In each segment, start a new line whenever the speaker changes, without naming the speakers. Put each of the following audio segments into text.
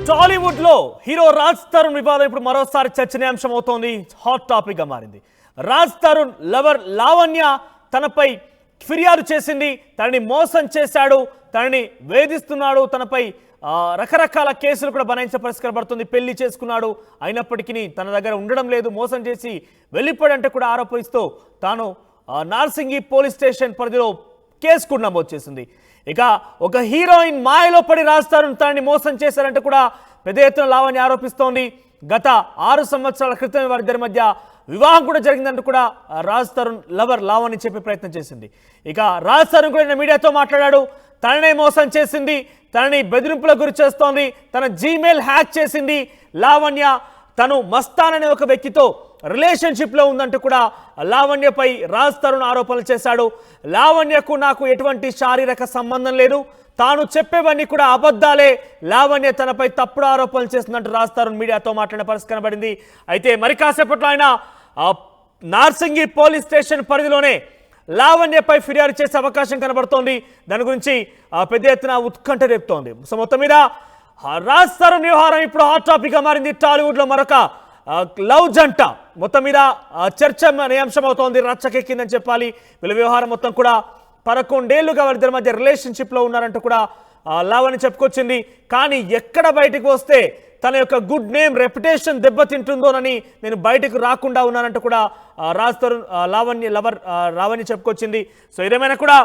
టాలీవుడ్ లో హీరో రాజ్ తరుణ్ వివాదం ఇప్పుడు మరోసారి చర్చనీయాంశం అవుతోంది. హాట్ టాపిక్ గా మారింది. రాజ్ తరుణ్ లవర్ లావణ్య తనపై ఫిర్యాదు చేసింది. తనని మోసం చేశాడు, తనని వేధిస్తున్నాడు, తనపై రకరకాల కేసులు కూడా బనాయించే పరిస్థితి కనబడుతుంది. పెళ్లి చేసుకున్నాడు, అయినప్పటికీ తన దగ్గర ఉండడం లేదు, మోసం చేసి వెళ్ళిపోయాడంటే కూడా ఆరోపిస్తూ తాను నార్సింగి పోలీస్ స్టేషన్ పరిధిలో కేసు కూడా నమోదు చేసింది. ఇక ఒక హీరోయిన్ మాయలో పడి రాజ్ తరుణ్ తనని మోసం చేశారంటే కూడా పెద్ద ఎత్తున లావణ్య ఆరోపిస్తోంది. గత 6 సంవత్సరాల క్రితం వారిద్దరి మధ్య వివాహం కూడా జరిగిందంటూ కూడా రాజ్ తరుణ్ లవర్ లావణ్య చెప్పే ప్రయత్నం చేసింది. ఇక రాజ్ తరుణ్ కూడా మీడియాతో మాట్లాడాడు. తననే మోసం చేసింది, తనని బెదిరింపులకు గురి చేస్తోంది, తన జీమెయిల్ హ్యాక్ చేసింది లావణ్య, తను మస్తాన్ అనే ఒక వ్యక్తితో రిలేషన్షిప్ లో ఉందంటూ కూడా లావణ్యపై రాజ్ తరుణ్ ఆరోపణలు చేశాడు. లావణ్యకు నాకు ఎటువంటి శారీరక సంబంధం లేదు, తాను చెప్పేవన్నీ కూడా అబద్ధాలే, లావణ్య తనపై తప్పుడు ఆరోపణలు చేస్తుందంటూ రాజ్ తరుణ్ మీడియాతో మాట్లాడిన పరిస్థితి కనబడింది. అయితే మరి కాసేపట్లో ఆయన నార్సింగి పోలీస్ స్టేషన్ పరిధిలోనే లావణ్యపై ఫిర్యాదు చేసే అవకాశం కనబడుతోంది. దాని గురించి పెద్ద ఎత్తున ఉత్కంఠ రేపుతోంది. సో మొత్తం మీద రాజ్ తరుణ్ వ్యవహారం ఇప్పుడు హాట్ టాపిక్ గా మారింది. టాలీవుడ్ లో మరొక లవ్ జంట మొత్తం మీద చర్చ అనే అంశం అవుతోంది. రచ్చకెక్కిందని చెప్పాలి. వీళ్ళ వ్యవహారం మొత్తం కూడా 11 ఏళ్లుగా వారిద్దరి మధ్య రిలేషన్షిప్ లో ఉన్నారంటూ కూడా లావణ్య చెప్పుకొచ్చింది. కానీ ఎక్కడ బయటకు వస్తే తన యొక్క గుడ్ నేమ్ రెప్యుటేషన్ దెబ్బతింటుందోనని నేను బయటకు రాకుండా ఉన్నానంటూ కూడా రాజ్ తరుణ్ లావణ్య లవర్ లావణ్య చెప్పుకొచ్చింది. సో ఏదేమైనా కూడా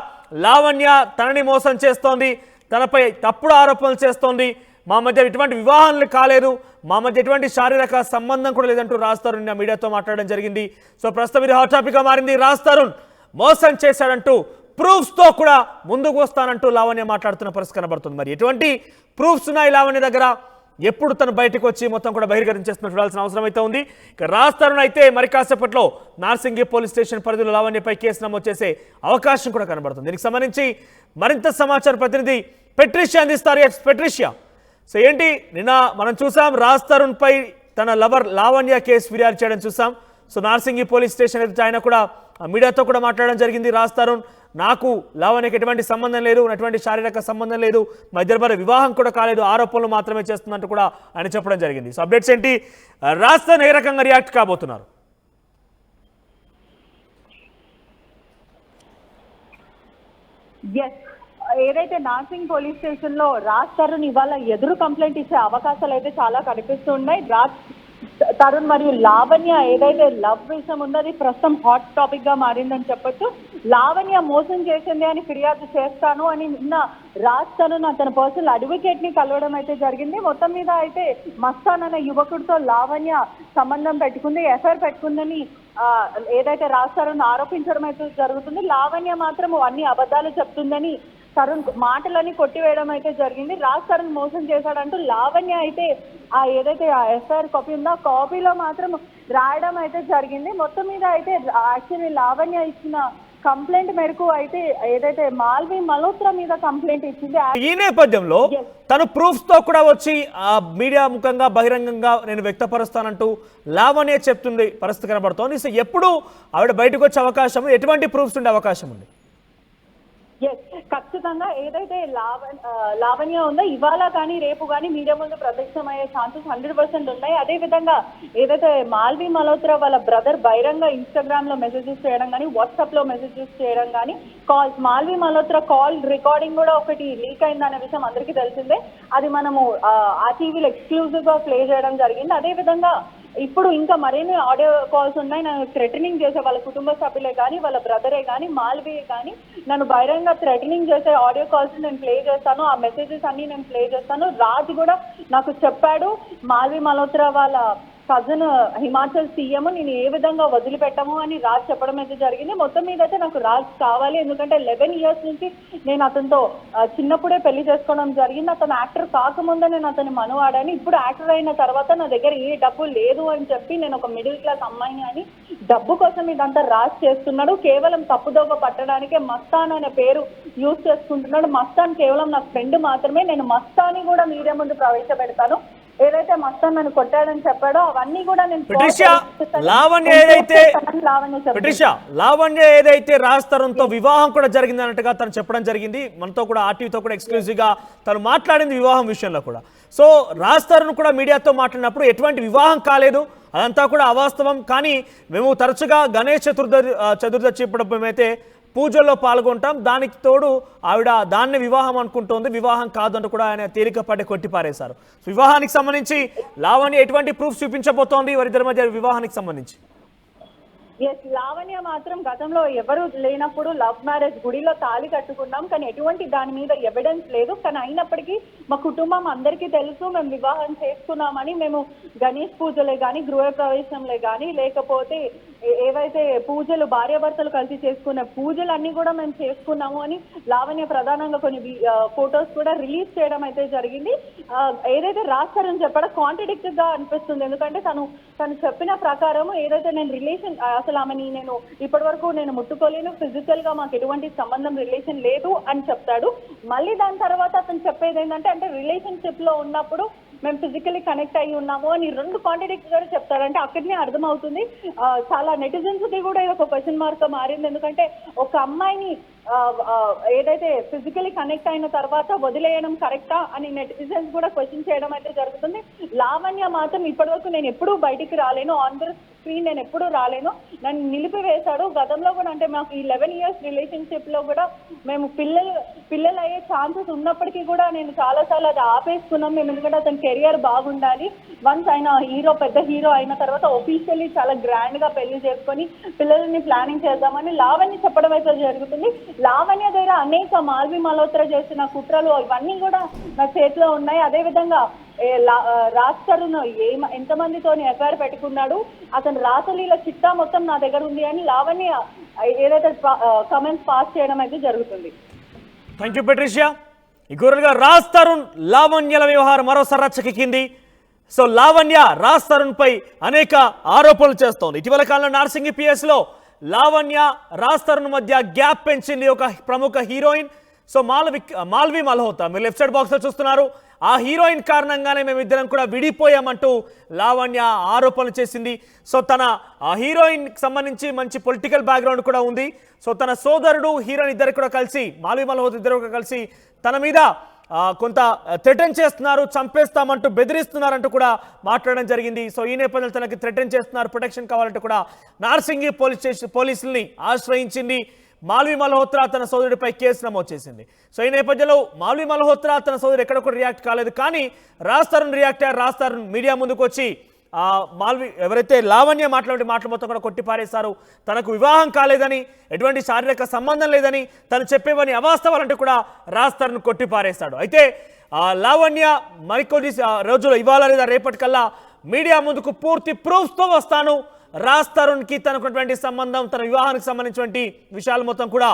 లావణ్య తనని మోసం చేస్తోంది, తనపై తప్పుడు ఆరోపణలు చేస్తోంది, మా మధ్య ఎటువంటి వివాహాలు కాలేదు, మా మధ్య ఎటువంటి శారీరక సంబంధం కూడా లేదంటూ రాజ్ తరుణ్ మీడియాతో మాట్లాడడం జరిగింది. సో ప్రస్తుతం ఇది హాట్ టాపిక్ గా మారింది. రాజ్ తరుణ్ మోసం చేశాడంటూ ప్రూఫ్స్ తో కూడా ముందుకు వస్తానంటూ లావణ్య మాట్లాడుతున్న పరిస్థితి కనబడుతుంది. మరి ఎటువంటి ప్రూఫ్స్ ఉన్నాయి లావణ్య దగ్గర, ఎప్పుడు తను బయటకు వచ్చి మొత్తం కూడా బహిర్గతం చూడాల్సిన అవసరం అయితే ఉంది. ఇక రాజ్ తరుణ్ అయితే మరి కాసేపట్లో నార్సింగి పోలీస్ స్టేషన్ పరిధిలో లావణ్యపై కేసు నమోదు చేసే అవకాశం కూడా కనబడుతుంది. దీనికి సంబంధించి మరింత సమాచారం ప్రతినిధి పెట్రిషియా అందిస్తారు. పెట్రిషియా, సో ఏంటి నిన్న మనం చూసాం రాజ్ తరుణ్ పై తన లవర్ లావణ్య కేసు ఫిర్యాదు చేయడం చూసాం. సో నార్సింగి పోలీస్ స్టేషన్ అయితే ఆయన కూడా మీడియాతో కూడా మాట్లాడడం జరిగింది. రాజ్ తరుణ్ నాకు లావణ్యకి ఎటువంటి సంబంధం లేదు, ఎటువంటి శారీరక సంబంధం లేదు, మా ఇద్దరి వివాహం కూడా కాలేదు, ఆరోపణలు మాత్రమే చేస్తున్నట్టు కూడా ఆయన చెప్పడం జరిగింది. సో అప్డేట్స్ ఏంటి, రాజ్ తరుణ్ ఏ రకంగా రియాక్ట్ కాబోతున్నారు?
ఏదైతే నార్సింగ్ పోలీస్ స్టేషన్ లో రాజ్ తరుణ్ ఇవాళ ఎదురు కంప్లైంట్ ఇచ్చే అవకాశాలు అయితే చాలా కనిపిస్తున్నాయి. రాజ్ తరుణ్ మరియు లావణ్య ఏదైతే లవ్ విషయం ఉందో అది ప్రస్తుతం హాట్ టాపిక్ గా మారిందని చెప్పొచ్చు. లావణ్య మోసం చేసింది అని ఫిర్యాదు చేస్తాను అని నిన్న రాజ్ తరుణ్ తన పర్సనల్ అడ్వకేట్ ని కలవడం అయితే జరిగింది. మొత్తం మీద అయితే మస్తాన్ అనే యువకుడితో లావణ్య సంబంధం పెట్టుకుంది, ఎఫ్ఐఆర్ పెట్టుకుందని ఏదైతే రాజ్ తరుణ్ ఆరోపించడం అయితే జరుగుతుంది. లావణ్య మాత్రం అన్ని అబద్ధాలు చెప్తుందని తరుణ్ మాటలని కొట్టివేయడం అయితే జరిగింది. రాజ్ తరుణ్ మోసం చేశాడంటూ లావణ్య అయితే ఏదైతే ఎఫ్ఐఆర్ కాపీ ఉందో ఆ కాపీలో మాత్రం రాయడం అయితే జరిగింది. మొత్తం మీద అయితే యాక్చువల్లీ లావణ్య ఇచ్చిన కంప్లైంట్ మేరకు అయితే ఏదైతే మాల్వి మల్హోత్రా మీద కంప్లైంట్ ఇచ్చింది.
ఈ నేపథ్యంలో తను ప్రూఫ్స్ తో కూడా వచ్చి మీడియా ముఖంగా బహిరంగంగా నేను వ్యక్తపరుస్తానంటూ లావణ్య చెప్తుంది పరిస్థితి కనబడుతోంది. సో ఎప్పుడు ఆవిడ బయటకు వచ్చే అవకాశం, ఎటువంటి ప్రూఫ్స్ ఉండే అవకాశం ఉంది?
ఖచ్చితంగా ఏదైతే లావణ్య ఉందో ఇవాళ కానీ రేపు కానీ మీడియా ముందు ప్రత్యక్షమయ్యే ఛాన్సెస్ 100% ఉన్నాయి. అదే విధంగా ఏదైతే మాల్వి మల్హోత్రా వాళ్ళ బ్రదర్ బహిరంగ ఇన్స్టాగ్రామ్ లో మెసేజెస్ చేయడం కానీ, వాట్సాప్ లో మెసేజెస్ చేయడం కానీ, calls Malvi Malhotra call recording కూడా ఒకటి లీక్ అయిందనే విషయం అందరికీ తెలిసిందే. అది మనము ఆ టీవీలో ఎక్స్క్లూజివ్ గా ప్లే చేయడం జరిగింది. అదే విధంగా ఇప్పుడు ఇంకా మరిన్ని ఆడియో కాల్స్ ఉన్నాయి. నన్ను థ్రెటనింగ్ చేసే వాళ్ళ కుటుంబ సభ్యులే కానీ, వాళ్ళ బ్రదరే కానీ, మాల్వీయే కానీ నన్ను బహిరంగ థ్రెటనింగ్ చేసే ఆడియో కాల్స్ నేను ప్లే చేస్తాను, ఆ మెసేజెస్ అన్ని నేను ప్లే చేస్తాను. రాజ్ కూడా నాకు చెప్పాడు, మాల్వి మల్హోత్రా వాళ్ళ కజన్ హిమాచల్ సీఎం నేను ఏ విధంగా వదిలిపెట్టము అని రాజ్ చెప్పడం అయితే జరిగింది. మొత్తం మీద అయితే నాకు రాజ్ కావాలి, ఎందుకంటే 11 years నుంచి నేను అతనితో చిన్నప్పుడే పెళ్లి చేసుకోవడం జరిగింది. అతను యాక్టర్ కాకముందే నేను అతని మనవాడని, ఇప్పుడు యాక్టర్ అయిన తర్వాత నా దగ్గర ఏ డబ్బు లేదు అని చెప్పి నేను ఒక మిడిల్ క్లాస్ అమ్మాయిని అని డబ్బు కోసం ఇదంతా రాజ్ చేస్తున్నాడు. కేవలం తప్పుదోవ పట్టడానికే మస్తాన్ అనే పేరు యూజ్ చేసుకుంటున్నాడు. మస్తాన్ కేవలం నా ఫ్రెండ్ మాత్రమే, నేను మస్తాని కూడా మీడియా ముందు ప్రవేశపెడతాను. ఏదైతే మస్తాన్ నన్ను కొట్టాడని చెప్పాడో అవన్నీ కూడా నేను
లావణ్య ఏదైతే రాజ్ తరుణ్ తో వివాహం కూడా జరిగింది అన్నట్టుగా తను చెప్పడం జరిగింది. మనతో కూడా ఆర్టీవీతో కూడా ఎక్స్క్లూజివ్ గా తను మాట్లాడింది వివాహం విషయంలో కూడా. సో రాజ్ తరుణ్ కూడా మీడియాతో మాట్లాడినప్పుడు ఎటువంటి వివాహం కాలేదు, అదంతా కూడా అవాస్తవం, కానీ మేము తరచుగా గణేష్ చతుర్దశి ఇప్పుడు మేమైతే పూజల్లో పాల్గొంటాం, దానికి తోడు ఆవిడ దాన్ని వివాహం అనుకుంటోంది, వివాహం కాదంటూ కూడా ఆయన తేలికపడి కొట్టిపారేశారు. వివాహానికి సంబంధించి లావణ్య ఎటువంటి ప్రూఫ్ చూపించబోతోంది వారిద్దరి మధ్య వివాహానికి సంబంధించి?
ఎస్, లావణ్య మాత్రం గతంలో ఎవరు లేనప్పుడు లవ్ మ్యారేజ్ గుడిలో తాళి కట్టుకున్నాం, కానీ ఎటువంటి దాని మీద ఎవిడెన్స్ లేదు. కానీ అయినప్పటికీ మా కుటుంబం అందరికీ తెలుసు మేము వివాహం చేసుకున్నామని. మేము గణేష్ పూజలే కానీ, గృహప్రవేశంలే కానీ, లేకపోతే ఏవైతే పూజలు భార్యాభర్తలు కలిసి చేసుకునే పూజలు అన్ని కూడా మేము చేసుకున్నాము అని లావణ్య ప్రధానంగా కొన్ని ఫొటోస్ కూడా రిలీజ్ చేయడం అయితే జరిగింది. ఏదైతే రాజ్ తరుణ్ చెప్పాడో కాంట్రడిక్టెడ్ గా అనిపిస్తుంది, ఎందుకంటే తను చెప్పిన ప్రకారం ఏదైతే నేను రిలేషన్ అసలు ఆమెని నేను ఇప్పటి వరకు నేను ముట్టుకోలేను, ఫిజికల్ గా మాకు ఎటువంటి సంబంధం రిలేషన్ లేదు అని చెప్తాడు. మళ్ళీ దాని తర్వాత అతను చెప్పేది ఏంటంటే అంటే రిలేషన్షిప్ లో ఉన్నప్పుడు మేము ఫిజికల్లీ కనెక్ట్ అయ్యి ఉన్నాము అని రెండు కాంట్రడిక్ట్ గా చెప్తాడు. అంటే అక్కడనే అర్థమవుతుంది చాలా నెటిజన్స్ కి కూడా ఇది ఒక క్వశ్చన్ మార్క్ గా మారింది, ఎందుకంటే ఒక అమ్మాయిని ఏదైతే ఫిజికలీ కనెక్ట్ అయిన తర్వాత వదిలేయడం కరెక్టా అని నెటిజన్స్ కూడా క్వశ్చన్ చేయడం అయితే జరుగుతుంది. లావణ్య మాత్రం ఇప్పటి వరకు నేను ఎప్పుడూ బయటికి రాలేను, ఆన్ ద స్క్రీన్ నేను ఎప్పుడూ రాలేను, నన్ను నిలిపివేశాడు. గతంలో కూడా అంటే మాకు ఈ 11 years రిలేషన్షిప్ లో కూడా మేము పిల్లలు అయ్యే ఛాన్సెస్ ఉన్నప్పటికీ కూడా నేను చాలాసార్లు అది ఆపేసుకున్నాం మేము, ఎందుకంటే అతని కెరియర్ బాగుండాలి. వన్స్ ఆయన పెద్ద హీరో అయిన తర్వాత ఒఫీషియల్లీ చాలా గ్రాండ్ గా పెళ్లి చేసుకొని పిల్లల్ని ప్లానింగ్ చేద్దామని లావణ్య చెప్పడం అయితే జరుగుతుంది. లావణ్య దగ్గర అనేక మాల్వి మల్హోత్రా చేసిన కుట్రలు ఇవన్నీ కూడా నా చేతిలో ఉన్నాయి. అదేవిధంగా రాజ్ తరుణ్ ఎంతమందితోని ఎఫ్ఐఆర్ పెట్టుకున్నాడు, అతను రాసలీల చిట్టా మొత్తం నా దగ్గర ఉంది అని లావణ్య ఏదైతే కమెంట్స్ పాస్ చేయడం అయితే జరుగుతుంది.
Thank you Patricia. ఈ గురుగా రాజ్ తరుణ్ లావణ్యల వ్యవహారం మరోసారి రచ్చకెక్కింది. సో లావణ్య రాజ్ తరుణ్ పై అనేక ఆరోపణలు చేస్తోంది. ఇటీవల కాలంలో నార్సింగి పిఎస్ లో లావణ్య రాజ్ తరుణ్ మధ్య గ్యాప్ పెంచింది ఒక ప్రముఖ హీరోయిన్. సో మాల్వి మల్హోత్రా మీరు లెఫ్ట్ సైడ్ బాక్స్ లో చూస్తున్నారు, ఆ హీరోయిన్ కారణంగానే మేమిద్దరం కూడా విడిపోయామంటూ లావణ్య ఆరోపణలు చేసింది. సో తన ఆ హీరోయిన్ సంబంధించి మంచి పొలిటికల్ బ్యాక్గ్రౌండ్ కూడా ఉంది. సో తన సోదరుడు హీరోయిన్ ఇద్దరు కూడా కలిసి మాల్వి మల్హోత్రా ఇద్దరు కూడా కలిసి తన మీద కొంత థ్రెటన్ చేస్తున్నారు, చంపేస్తామంటూ బెదిరిస్తున్నారంటూ కూడా మాట్లాడడం జరిగింది. సో ఈ నేపథ్యంలో తనకి థ్రెటన్ చేస్తున్నారు, ప్రొటెక్షన్ కావాలంటూ కూడా నార్సింగి పోలీసుల్ని ఆశ్రయించింది. మాల్వి మల్హోత్రా తన సోదరుడిపై కేసు నమోదు చేసింది. సో ఈ నేపథ్యంలో మాల్వి మల్హోత్రా తన సోదరుడు ఎక్కడ కూడా రియాక్ట్ కాలేదు, కానీ రాజ్ తరుణ్ రియాక్ట్ అయ్యారు. రాజ్ తరుణ్ మీడియా ముందుకు వచ్చి మాల్వి ఎవరైతే లావణ్య మాట్లాడే మాటలు మొత్తం కూడా కొట్టిపారేశారు. తనకు వివాహం కాలేదని, ఎటువంటి శారీరక సంబంధం లేదని, తను చెప్పేవని అవాస్తవాలంటూ కూడా రాజ్ తరుణ్ కొట్టిపారేశాడు. అయితే లావణ్య మరికొద్ది రోజులు ఇవాళ లేదా రేపటికల్లా మీడియా ముందుకు పూర్తి ప్రూఫ్స్తో వస్తాను, రాజ్ తరుణ్కి తనకున్నటువంటి సంబంధం, తన వివాహానికి సంబంధించినటువంటి విషయాలు మొత్తం కూడా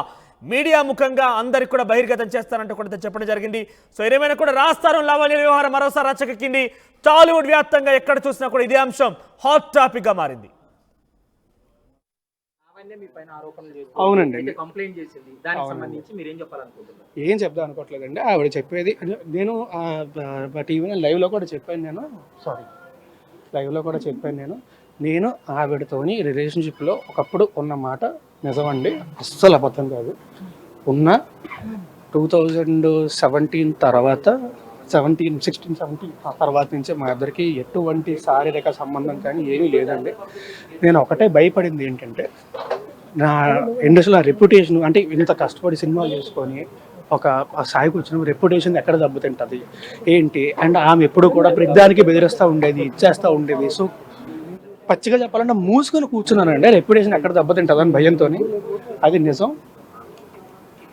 మీడియా ముఖంగా అందరికి కూడా బహిర్గతం చేస్తారంటూ కూడా చెప్పడం జరిగింది. సో ఏమైనా కూడా రాజ్ తరుణ్ లావణ్య వ్యవహారం మరోసారి రచ్చకెక్కింది. టాలీవుడ్ వ్యాప్తంగా ఎక్కడ చూసినా కూడా ఇదే అంశం హాట్ టాపిక్ గా మారింది.
అవునండి,
కంప్లైంట్ చేసింది, దానికి సంబంధించి మీరు ఏం చెప్పాలనుకుంటున్నారు?
ఏం చెప్దాం అనుకోవట్లేదండి. ఆవిడ చెప్పేది నేను టీవీ లైవ్లో కూడా చెప్పాను, నేను ఆవిడతోని రిలేషన్షిప్లో ఒకప్పుడు ఉన్న మాట నిజమండి, అస్సలు అబద్ధం కాదు. ఉన్న 2017 తర్వాత 16-17 ఆ తర్వాత నుంచి మా ఇద్దరికి ఎటువంటి శారీరక సంబంధం కానీ ఏమీ లేదండి. నేను ఒకటే భయపడింది ఏంటంటే నా ఇండస్ట్రీలో రెప్యుటేషన్, అంటే ఇంత కష్టపడి సినిమా చేసుకొని ఒక స్థాయికి వచ్చిన రెప్యుటేషన్ ఎక్కడ దెబ్బతింటుంది ఏంటి. అండ్ ఆమె ఎప్పుడు కూడా ప్రతిదానికి బెదిరిస్తూ ఉండేది, ఇచ్చేస్తూ ఉండేది. సో పచ్చిగా చెప్పాలంటే మూసుకొని కూర్చున్నానండి, రెప్యుటేషన్ ఎక్కడ దెబ్బతింటుంది అని భయంతో. అది నిజం.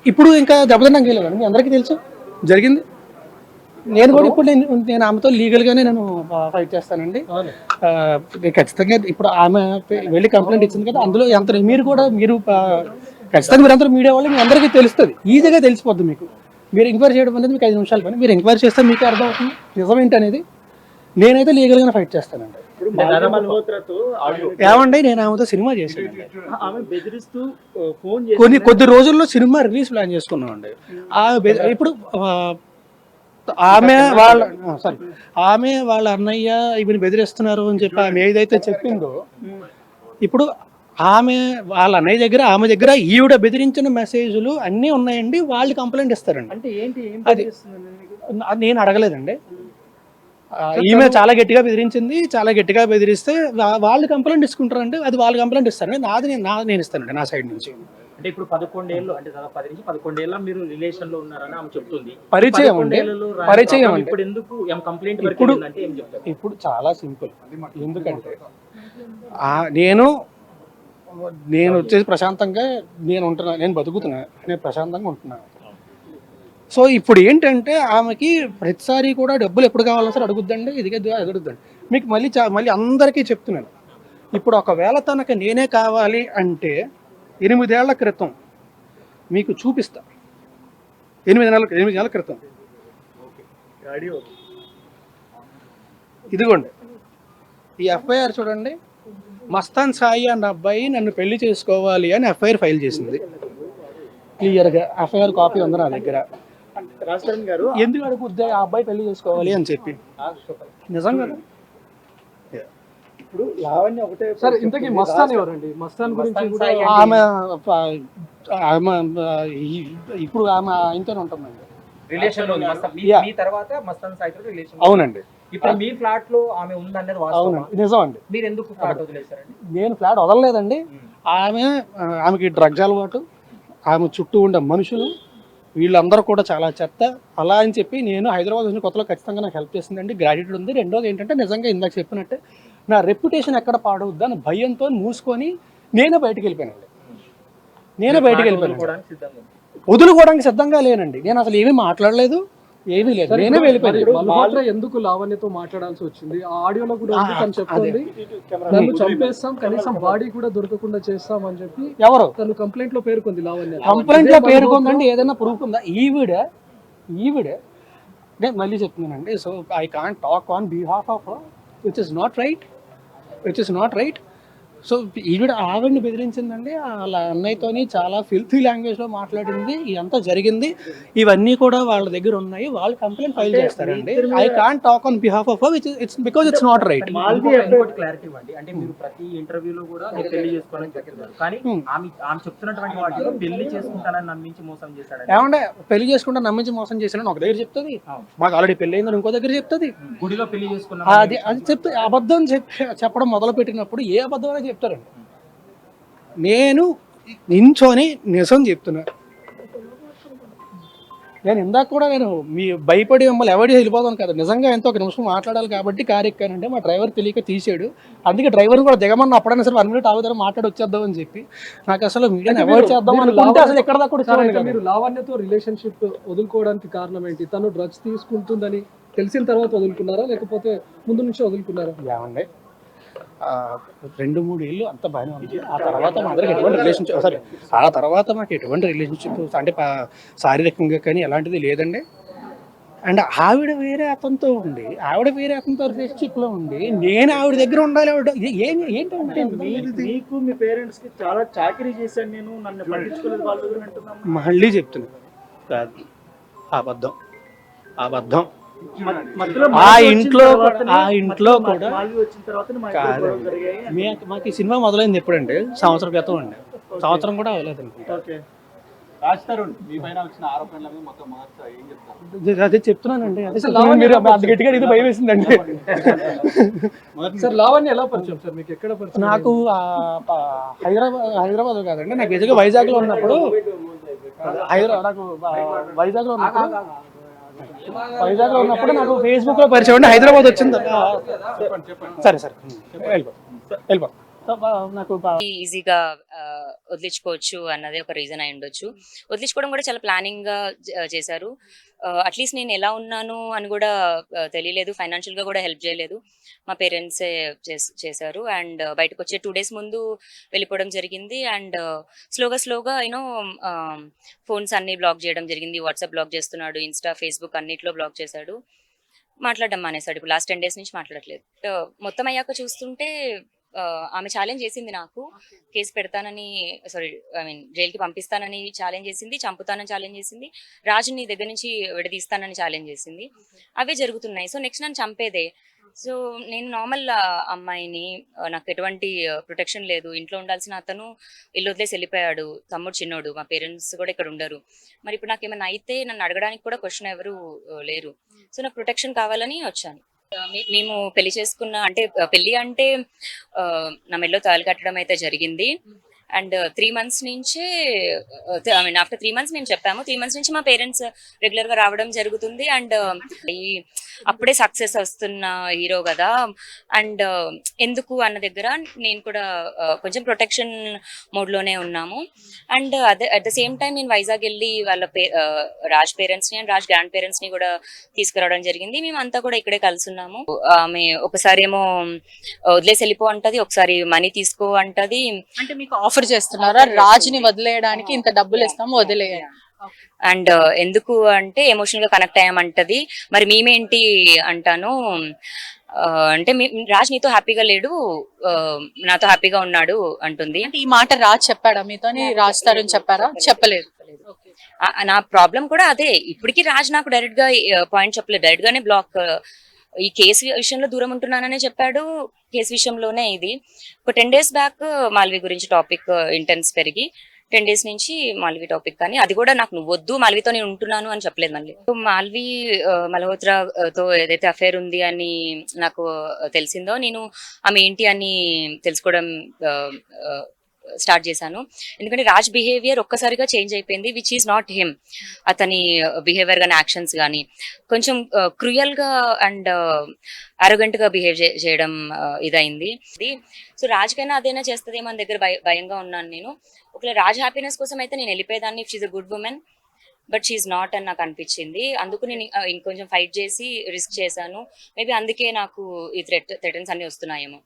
ఇప్పుడు ఇంకా దెబ్బతిన్నాక వెళ్ళాను, మీ అందరికీ తెలుసు జరిగింది. నేను కూడా ఇప్పుడు నేను ఆమెతో లీగల్గానే నేను ఫైట్ చేస్తానండి ఖచ్చితంగా. ఇప్పుడు ఆమె వెళ్ళి కంప్లైంట్ ఇచ్చింది కదా, అందులో ఎంత మీరు ఖచ్చితంగా మీరందరూ మీడియా వాళ్ళు మీ అందరికీ తెలుస్తుంది, ఈజీగా తెలిసిపోద్ది మీకు. మీరు ఎంక్వైరీ చేయడం అనేది మీకు 5 నిమిషాల పని. మీరు ఎంక్వైరీ చేస్తే మీకే అర్థమవుతుంది నిజం ఏంటి అనేది. నేనైతే లీగల్గానే ఫైట్ చేస్తానండి. ఏమండి, నేను ఆమెతో సినిమా చేశాను, కొద్ది రోజుల్లో సినిమా రిలీజ్ ప్లాన్ చేసుకున్నామండి. ఇప్పుడు ఆమె వాళ్ళ అన్నయ్య ఈమెను బెదిరిస్తున్నారు అని చెప్పి ఆమె ఏదైతే చెప్పిందో, ఇప్పుడు వాళ్ళ అన్నయ్య దగ్గర ఆమె దగ్గర ఈవిడ బెదిరించిన మెసేజ్లు అన్నీ ఉన్నాయండి. వాళ్ళు కంప్లైంట్ ఇస్తారండి.
అంటే ఏంటి
అది నేను అడగలేదండి. ఈమె చాలా గట్టిగా బెదిరించింది, చాలా గట్టిగా బెదిరిస్తే వాళ్ళు కంప్లైంట్ ఇచ్చుకుంటారండి, అది వాళ్ళు కంప్లైంట్ ఇస్తారండి, నేను ఇస్తానండి నా సైడ్ నుంచి.
అంటే ఇప్పుడు 11 ఏళ్ళు అంటే దాదాపు 10 నుంచి 11 ఏళ్ళ మీరు రిలేషన్ లో ఉన్నారని ఆమె చెప్తుంది.
పరిచయం అండి,
11 ఏళ్లలో రాని
పరిచయం
ప్రాబ్లం
అండి.
ఇప్పుడు ఎందుకు కంప్లైంట్ వరకు
ఇప్పుడు
వెళ్ళిందంటే ఏం చెప్తారు?
ఇప్పుడు చాలా సింపుల్. ఎందుకంటే నేను వచ్చేసి ప్రశాంతంగా నేను బతుకుతున్నా, నేను ప్రశాంతంగా ఉంటున్నాను. సో ఇప్పుడు ఏంటంటే ఆమెకి ప్రతిసారి కూడా డబ్బులు ఎప్పుడు కావాలో సరే అడుగుద్దండి, అడుగుద్దండి. మీకు మళ్ళీ అందరికీ చెప్తున్నాను, ఇప్పుడు ఒకవేళ తనకు నేనే కావాలి అంటే 8 ఏళ్ల క్రితం మీకు చూపిస్తా. 8 నెలల క్రితం ఇదిగోండి ఈ ఎఫ్ఐఆర్ చూడండి. మస్తాన్ సాయి అన్న అబ్బాయి నన్ను పెళ్లి చేసుకోవాలి అని ఎఫ్ఐఆర్ ఫైల్ చేసింది. క్లియర్గా ఎఫ్ఐఆర్ కాపీ ఉంది నా దగ్గర.
రాజశేఖర్ గారు
ఎందుకు అడుగుద్ది ఆ అబ్బాయి పెళ్లి చేసుకోవాలి అని చెప్పి? నిజం కదా.
ఇప్పుడు లావణ్య ఒకటే
సార్, ఇంతకీ మస్తాన్ ఎవరండి? మస్తాన్ గురించి కూడా
ఆమె ఇప్పుడు ఆమె ఆయనతోనే ఉంటుందండి,
రిలేషన్ లో ఉంది.
Yeah.
మీ తర్వాత మస్తాన్ సాయితో రిలేషన్.
అవునండి.
ఇప్పుడు మీ ఫ్లాట్ లో ఆమె ఉందనేది వాస్తవం.
అవునండి, నిజం అండి.
మీరు ఎందుకు ఫ్లాట్ వదిలేశారండి?
నేను ఫ్లాట్ వదలలేదండి. ఆమెకి డ్రగ్స్ అలవాటు, ఆమె చుట్టూ ఉండే మనుషులు వీళ్ళందరూ కూడా చాలా చెత్త. అలా అని చెప్పి నేను హైదరాబాద్ వచ్చిన కొత్తలో ఖచ్చితంగా నాకు హెల్ప్ చేసిందండి, గ్రాడ్యుయేట్ ఉంది. రెండోది ఏంటంటే నిజంగా ఇందాక చెప్పినట్టే నా రెప్యుటేషన్ ఎక్కడ పాడవద్దు అని భయంతో మూసుకొని నేనే బయటికి వెళ్ళిపోయానండి.
వదులుకోవడానికి సిద్ధంగా ఉంది.
వదులుకోవడానికి సిద్ధంగా లేనండి. నేను అసలు ఏమీ మాట్లాడలేదు, ఏమీ లేదు, నేనే వెళ్ళిపోయాను.
మల్హోత్రా ఎందుకు లావణ్యతో మాట్లాడాల్సి వచ్చింది? ఆ ఆడియోలో కూడా ఉంది, తను చెప్తుంది నన్ను చంపేస్తాం, కనీసం బాడీ కూడా దొరకకుండా చేస్తాం అని చెప్పి
ఎవరు
తను కంప్లైంట్ లో పేర్కొంది లావణ్య.
కంప్లైంట్ లో పేర్కొందండి? ఏదైనా ప్రూఫ్ ఉందా? ఈవిడ నేను మళ్ళీ చెప్తున్నానండి. So I can't talk on behalf of which is not right. So ఆవిడని బెదిరించిందండి, వాళ్ళ అన్నయ్యతోని చాలా ఫిల్తీ లాంగ్వేజ్లో మాట్లాడింది. ఇదంతా జరిగింది, ఇవన్నీ కూడా వాళ్ళ దగ్గర ఉన్నాయి, వాళ్ళు కంప్లైంట్ ఫైల్ చేస్తారండి. I can't talk on behalf of which it's because it's not right.
ఇంకోటి క్లారిటీ ఇవ్వండి. అంటే మీరు ప్రతి ఇంటర్వ్యూలో కూడా నేను పెళ్లి చేసుకోవాలని చెప్తున్నారు, కానీ ఆమె చెప్తున్నటువంటి వాటిలో పెళ్లి చేసుకుంటానని నమ్మించి మోసం చేశాడు.
ఏమంటే పెళ్లి చేసుకుంటే నమ్మించి మోసం చేసిన ఒక దగ్గర చెప్తుంది, మాకు ఆల్రెడీ పెళ్లి అయిందని ఇంకో దగ్గర చెప్తుంది.
గుడిలో పెళ్లి చేసుకున్నా
అది చెప్తే అబద్ధం చెప్పడం మొదలు పెట్టినప్పుడు ఏ అబద్ధం అనేది చెప్తారండి. నేను నించొని నిజం చెప్తున్నా. నేను ఇందాక కూడా నేను భయపడి మిమ్మల్ని ఎవరి వెళ్ళిపోతాను కదా, నిజంగా ఎంతో ఒక నిమిషం మాట్లాడాలి కాబట్టి కారు ఎక్కానంటే మా డ్రైవర్ తెలియక తీసాడు. అందుకే డ్రైవర్ కూడా దిగమన్నా అప్పుడైనా సరే 1 మినిట్ ఆగుతారు మాట్లాడి వచ్చేద్దాం అని చెప్పి. నాకు అసలు మీడియాని అవాయిడ్ చేద్దాం అనుకుంటే అసలు ఎక్కడ దాకా కూడా
అయితే మీరు లావణ్యతో రిలేషన్షిప్ వదులుకోవడానికి కారణం ఏంటి? తను డ్రగ్స్ తీసుకుంటుందని తెలిసిన తర్వాత వదులుకున్నారా, లేకపోతే ముందు నుంచి వదులుకున్నారా?
ఏమండి 2-3 ఏళ్ళు అంత బాగానే ఉంది. ఆ తర్వాత మా అందరికి ఎటువంటి రిలేషన్షిప్ అంటే శారీరకంగా కానీ ఎలాంటిది లేదండి. అండ్ ఆవిడ వేరే అతనితో రిలేషన్షిప్లో ఉండి నేను ఆవిడ దగ్గర ఉండాలి. ఏంటంటే
మీకు మీ పేరెంట్స్ కి చాలా చాకరీ చేశాను నేను, నన్ను పట్టించుకోలేదు వాళ్ళు అంటున్నాను.
మళ్ళీ చెప్తున్నా, కాదు, అబద్ధం. ఆ ఇంట్లో కూడా మాకు ఈ సినిమా మొదలైంది ఎప్పుడంటే సంవత్సరం క్రితం అండి, సంవత్సరం కూడా అవ్వలేదు అనుకుంటా. అదే చెప్తున్నానండి, అంత గట్టిగా ఇది భయం వేసిందండి.
సార్, లావణ్య ఎలా పరిచయం సార్ మీకు? ఎక్కడ పరిచయం?
నాకు హైదరాబాద్ కాదండి, నాకు నిజంగా వైజాగ్లో ఉన్నప్పుడు నాకు ఫేస్బుక్ లో పరిచయం అండి. హైదరాబాద్ వచ్చింది. సరే వెళ్ళిపో. నాకు
ఈజీగా వదిలించుకోవచ్చు అన్నది ఒక రీజన్ అయి ఉండొచ్చు. వదిలించుకోవడం కూడా చాలా ప్లానింగ్ గా చేశారు. అట్లీస్ట్ నేను ఎలా ఉన్నాను అని కూడా తెలియలేదు, ఫైనాన్షియల్ గా కూడా హెల్ప్ చేయలేదు, మా పేరెంట్సే చేశారు. అండ్ బయటకు వచ్చే 2 days ముందు వెళ్ళిపోవడం జరిగింది. అండ్ స్లోగా యూనో ఫోన్స్ అన్ని బ్లాక్ చేయడం జరిగింది. వాట్సాప్ బ్లాక్ చేస్తున్నాడు, ఇన్స్టా, ఫేస్బుక్ అన్నిట్లో బ్లాక్ చేశాడు. మాట్లాడడం మానేశాడు. ఇప్పుడు లాస్ట్ 10 days నుంచి మాట్లాడట్లేదు. మొత్తం అయ్యాక చూస్తుంటే ఆమె ఛాలెంజ్ చేసింది, నాకు కేసు పెడతానని, జైలుకి పంపిస్తానని ఛాలెంజ్ చేసింది, చంపుతానని ఛాలెంజ్ చేసింది, రాజుని దగ్గర నుంచి విడదీస్తానని ఛాలెంజ్ చేసింది. అవే జరుగుతున్నాయి. సో నెక్స్ట్ నన్ను చంపేదే. సో నేను నార్మల్ అమ్మాయిని, నాకు ఎటువంటి ప్రొటెక్షన్ లేదు. ఇంట్లో ఉండాల్సిన అతను ఇల్లు వదిలేసి వెళ్ళిపోయాడు. తమ్ముడు చిన్నోడు, మా పేరెంట్స్ కూడా ఇక్కడ ఉండరు. మరి ఇప్పుడు నాకు ఏమైనా అయితే నన్ను అడగడానికి కూడా క్వశ్చన్ ఎవరు లేరు. సో నాకు ప్రొటెక్షన్ కావాలని వచ్చాను. మేము పెళ్లి చేసుకున్న అంటే పెళ్లి అంటే నా మెడలో తాళి కట్టడం అయితే జరిగింది. అండ్ 3 months నుంచే ఐ మీన్ ఆఫ్టర్ 3 months మేము చెప్పాము. 3 months నుంచి మా పేరెంట్స్ రెగ్యులర్ గా రావడం జరుగుతుంది. అండ్ అప్పుడే సక్సెస్ వస్తున్న హీరో కదా, అండ్ ఎందుకు అన్న దగ్గర నేను కూడా కొంచెం ప్రొటెక్షన్ మోడ్ లోనే ఉన్నాము. అండ్ అదే అట్ ద సేమ్ టైం నేను వైజాగ్ వెళ్ళి వాళ్ళ రాజ్ పేరెంట్స్ ని అండ్ రాజ్ గ్రాండ్ పేరెంట్స్ ని కూడా తీసుకురావడం జరిగింది. మేమంతా కూడా ఇక్కడే కలిసి ఉన్నాము. ఆమె ఒకసారి ఏమో వదిలేసి వెళ్ళిపో అంటది, ఒకసారి మనీ తీసుకో అంటది.
అంటే మీకు ఆఫర్ చేస్తున్నారా రాజుని వదిలేయడానికి ఇంత డబ్బులు ఇస్తాము వదిలేయండి?
అండ్ ఎందుకు అంటే ఎమోషనల్ గా కనెక్ట్ అయ్యామంటది. మరి మేమేంటి అంటాను, అంటే రాజ్ నీతో హ్యాపీగా లేడు, నాతో హ్యాపీగా ఉన్నాడు అంటుంది.
అంటే ఈ మాట రాజ్ చెప్పాడా మీతోని? రాజ్ తరుణ్ చెప్పారా? చెప్పలేదు.
నా ప్రాబ్లం కూడా అదే. ఇప్పటికీ రాజ్ నాకు డైరెక్ట్ గా పాయింట్ చెప్పలేదు. డైరెక్ట్ గానే బ్లాక్, ఈ కేసు విషయంలో దూరం ఉంటున్నాననే చెప్పాడు. కేసు విషయంలోనే ఇది ఒక 10 days బ్యాక్ మాల్వి గురించి టాపిక్ ఇంటెన్స్ పెరిగి 10 days నుంచి మాల్వి టాపిక్, కానీ అది కూడా నాకు నువ్వు వద్దు మాల్వితో నేను ఉంటున్నాను అని చెప్పలేదు. మళ్ళీ మాల్వి మల్హోత్రాతో ఏదైతే అఫేర్ ఉంది అని నాకు తెలిసిందో, నేను ఆమె ఏంటి అని తెలుసుకోవడం స్టార్ట్ చేశాను. ఎందుకంటే రాజ్ బిహేవియర్ ఒక్కసారిగా చేంజ్ అయిపోయింది, విచ్ ఈస్ నాట్ హిమ్. అతని బిహేవియర్ కానీ యాక్షన్స్ కానీ కొంచెం క్రూయల్ గా అండ్ అరోగెంట్ గా బిహేవ్ చేయడం ఇదైంది. సో రాజ్ కైనా అదైనా చేస్తుందేమో మన దగ్గర భయంగా ఉన్నాను నేను. ఒకవేళ రాజ్ హ్యాపీనెస్ కోసం అయితే నేను వెళ్ళిపోయేదాన్ని, if she's a good woman, but she's not అని నాకు అనిపించింది. అందుకు నేను ఇంకొంచెం ఫైట్ చేసి రిస్క్ చేశాను. మేబీ అందుకే నాకు ఈ థ్రెటన్స్ అన్ని వస్తున్నాయేమో.